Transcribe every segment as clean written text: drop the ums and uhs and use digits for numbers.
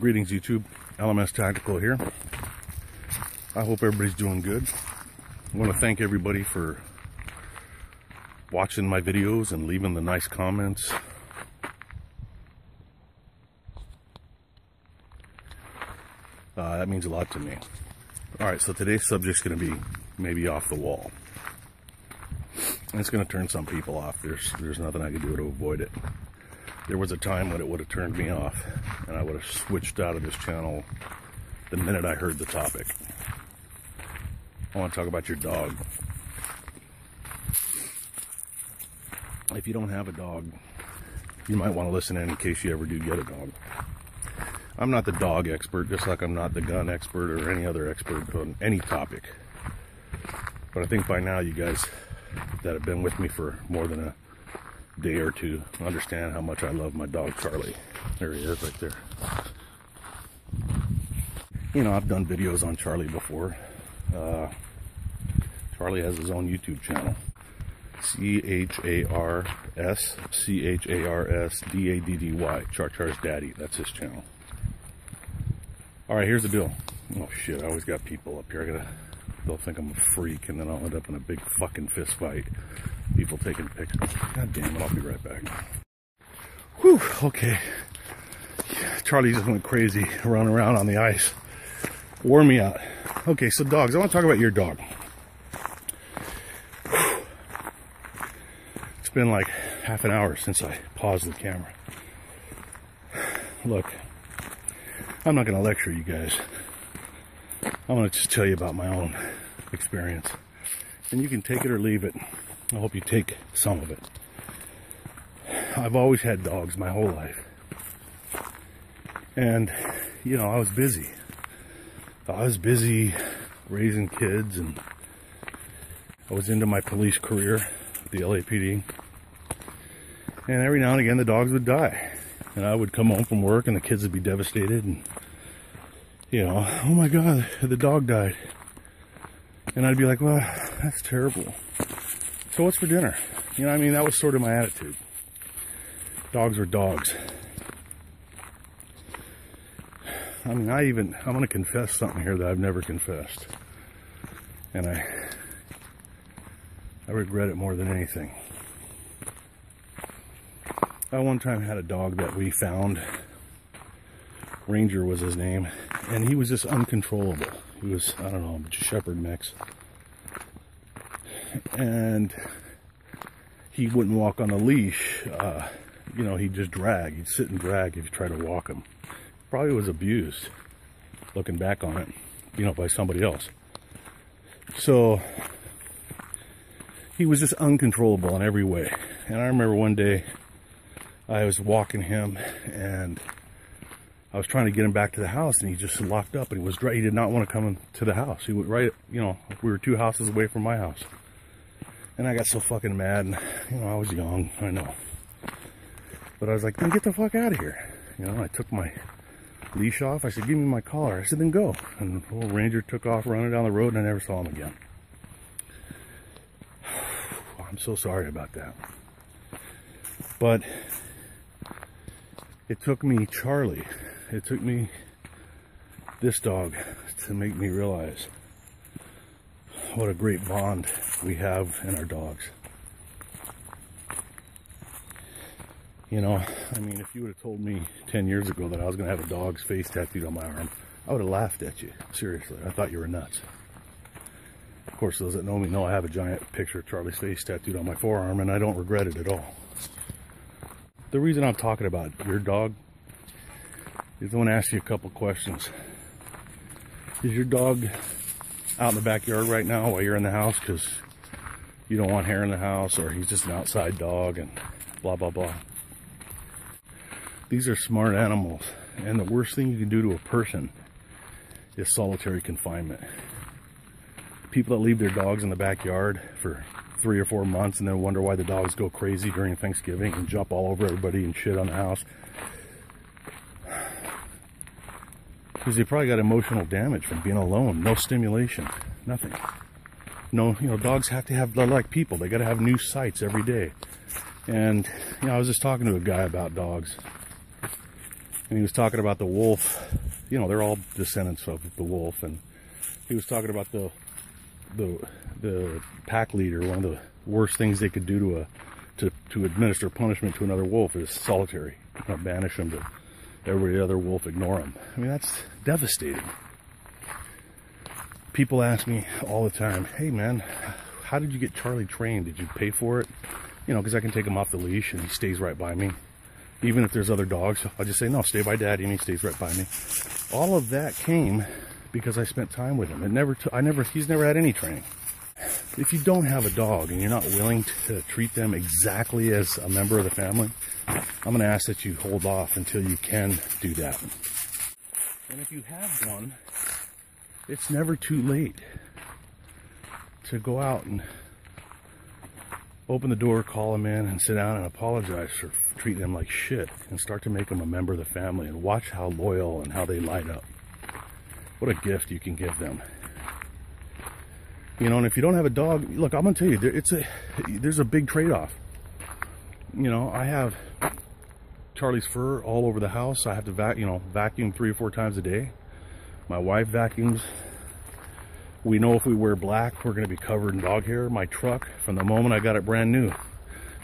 Greetings YouTube, LMS Tactical here. I hope everybody's doing good. I want to thank everybody for watching my videos and leaving the nice comments. That means a lot to me. Alright, so today's subject's going to be maybe off the wall. And it's going to turn some people off. There's nothing I can do to avoid it. There was a time when it would have turned me off, and I would have switched out of this channel the minute I heard the topic. I want to talk about your dog. If you don't have a dog, you might want to listen in case you ever do get a dog. I'm not the dog expert, just like I'm not the gun expert or any other expert on any topic. But I think by now you guys that have been with me for more than a day or two understand how much I love my dog Charlie. There he is right there. You know, I've done videos on Charlie before. Charlie has his own YouTube channel. C-H-A-R-S-C-H-A-R-S-D-A-D-D-Y. Char-Char's Daddy. That's his channel. Alright, here's the deal. Oh shit, I always got people up here. They'll think I'm a freak, and then I'll end up in a big fucking fist fight. People taking pictures. God damn it, I'll be right back. Whew, okay. Charlie just went crazy running around on the ice. Wore me out. Okay, so dogs. I want to talk about your dog. It's been like half an hour since I paused the camera. Look, I'm not going to lecture you guys. I want to just tell you about my own experience. And you can take it or leave it. I hope you take some of it. I've always had dogs my whole life. And, you know, I was busy. I was busy raising kids, and I was into my police career at the LAPD. And every now and again the dogs would die. And I would come home from work and the kids would be devastated, and, you know, oh my God, the dog died. And I'd be like, well, that's terrible. So what's for dinner? You know what I mean? That was sort of my attitude. Dogs are dogs. I mean, I'm going to confess something here that I've never confessed. And I regret it more than anything. I one time had a dog that we found. Ranger was his name. And he was just uncontrollable. He was, I don't know, a shepherd mix. And he wouldn't walk on a leash. You know, he'd just drag. He'd sit and drag if you try to walk him. Probably was abused, looking back on it, you know, by somebody else. So he was just uncontrollable in every way. And I remember one day I was walking him, and I was trying to get him back to the house, and he just locked up, and he did not want to come to the house. He would you know, we were 2 houses away from my house. And I got so fucking mad, and, you know, I was young, I know. But I was like, then get the fuck out of here. You know, I took my leash off. I said, give me my collar. I said, then go. And the old Ranger took off running down the road, and I never saw him again. I'm so sorry about that. But it took me Charlie. It took me this dog to make me realize what a great bond we have in our dogs. You know, I mean, if you would have told me 10 years ago that I was going to have a dog's face tattooed on my arm, I would have laughed at you. Seriously, I thought you were nuts. Of course, those that know me know I have a giant picture of Charlie's face tattooed on my forearm, and I don't regret it at all. The reason I'm talking about your dog is I want to ask you a couple questions. Is your dog out in the backyard right now while you're in the house because you don't want hair in the house, or he's just an outside dog and blah, blah, blah? These are smart animals, and the worst thing you can do to a person is solitary confinement. People that leave their dogs in the backyard for 3 or 4 months and then wonder why the dogs go crazy during Thanksgiving and jump all over everybody and shit on the house. Because they probably got emotional damage from being alone. No stimulation. Nothing. No, you know, dogs have to have, they're like people. They got to have new sights every day. And, you know, I was just talking to a guy about dogs. And he was talking about the wolf. You know, they're all descendants of the wolf, and he was talking about the pack leader. One of the worst things they could do to administer punishment to another wolf is solitary. Banish them to every other wolf, ignore them. I mean, that's devastating. People ask me all the time, hey man, how did you get Charlie trained? Did you pay for it? You know, because I can take him off the leash and he stays right by me. Even if there's other dogs, I'll just say, no, stay by daddy, and he stays right by me. All of that came because I spent time with him. He's never had any training. If you don't have a dog and you're not willing to treat them exactly as a member of the family, I'm going to ask that you hold off until you can do that. And if you have one, it's never too late to go out and open the door, call them in, and sit down and apologize for treating them like shit, and start to make them a member of the family, and watch how loyal and how they light up. What a gift you can give them. You know, and if you don't have a dog, look, I'm gonna tell you, there's a big trade-off. You know, I have Charlie's fur all over the house. I have to vacuum 3 or 4 times a day. My wife vacuums. We know if we wear black, we're gonna be covered in dog hair. My truck, from the moment I got it brand new,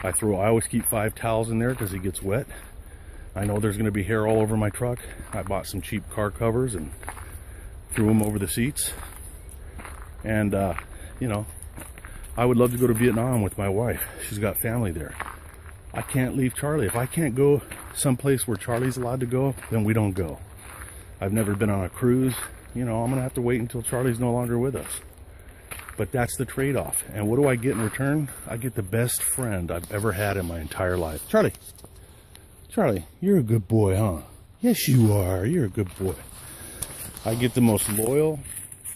I always keep 5 towels in there because it gets wet. I know there's gonna be hair all over my truck. I bought some cheap car covers and threw them over the seats. And, you know, I would love to go to Vietnam with my wife. She's got family there. I can't leave Charlie. If I can't go someplace where Charlie's allowed to go, then we don't go. I've never been on a cruise. You know, I'm going to have to wait until Charlie's no longer with us. But that's the trade-off. And what do I get in return? I get the best friend I've ever had in my entire life. Charlie. Charlie, you're a good boy, huh? Yes, you are. You're a good boy. I get the most loyal,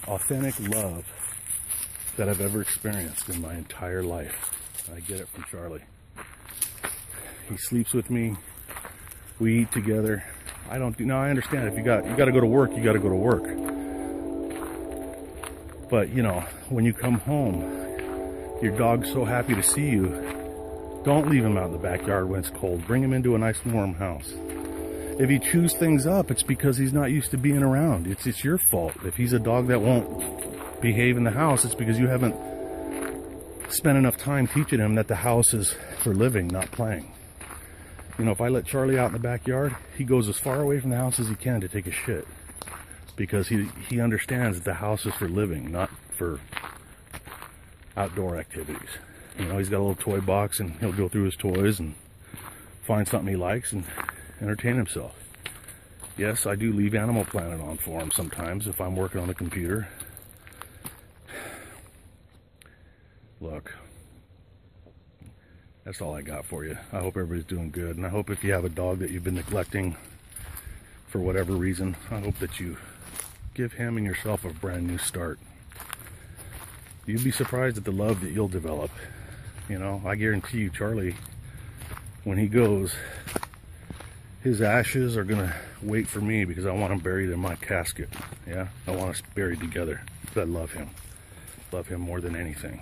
authentic love that I've ever experienced in my entire life. I get it from Charlie. He sleeps with me. We eat together. I understand if you got to go to work, you got to go to work. But you know, when you come home, your dog's so happy to see you. Don't leave him out in the backyard when it's cold. Bring him into a nice warm house. If he chews things up, it's because he's not used to being around. It's your fault. If he's a dog that won't behave in the house, it's because you haven't spent enough time teaching him that the house is for living, not playing. You know, if I let Charlie out in the backyard, he goes as far away from the house as he can to take a shit. Because he understands that the house is for living, not for outdoor activities. You know, he's got a little toy box and he'll go through his toys and find something he likes and entertain himself. Yes, I do leave Animal Planet on for him sometimes if I'm working on the computer. Look, that's all I got for you. I hope everybody's doing good, and I hope if you have a dog that you've been neglecting for whatever reason, I hope that you give him and yourself a brand new start. You'd be surprised at the love that you'll develop. You know, I guarantee you, Charlie, when he goes, his ashes are gonna wait for me because I want him buried in my casket. Yeah, I want us buried together. I love him. Love him more than anything.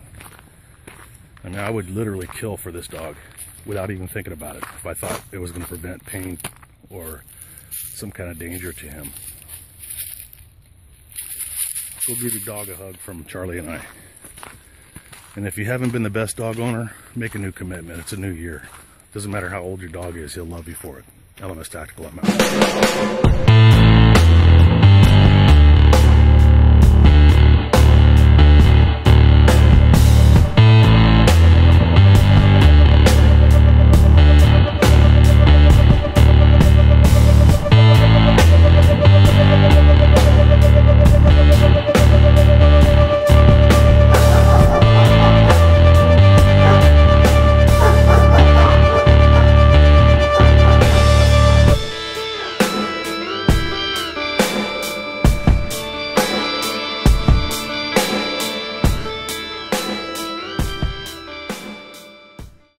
I mean, I would literally kill for this dog without even thinking about it if I thought it was going to prevent pain or some kind of danger to him. Go give your dog a hug from Charlie and I. And if you haven't been the best dog owner, make a new commitment. It's a new year. Doesn't matter how old your dog is, he'll love you for it. LMS Tactical, I'm out.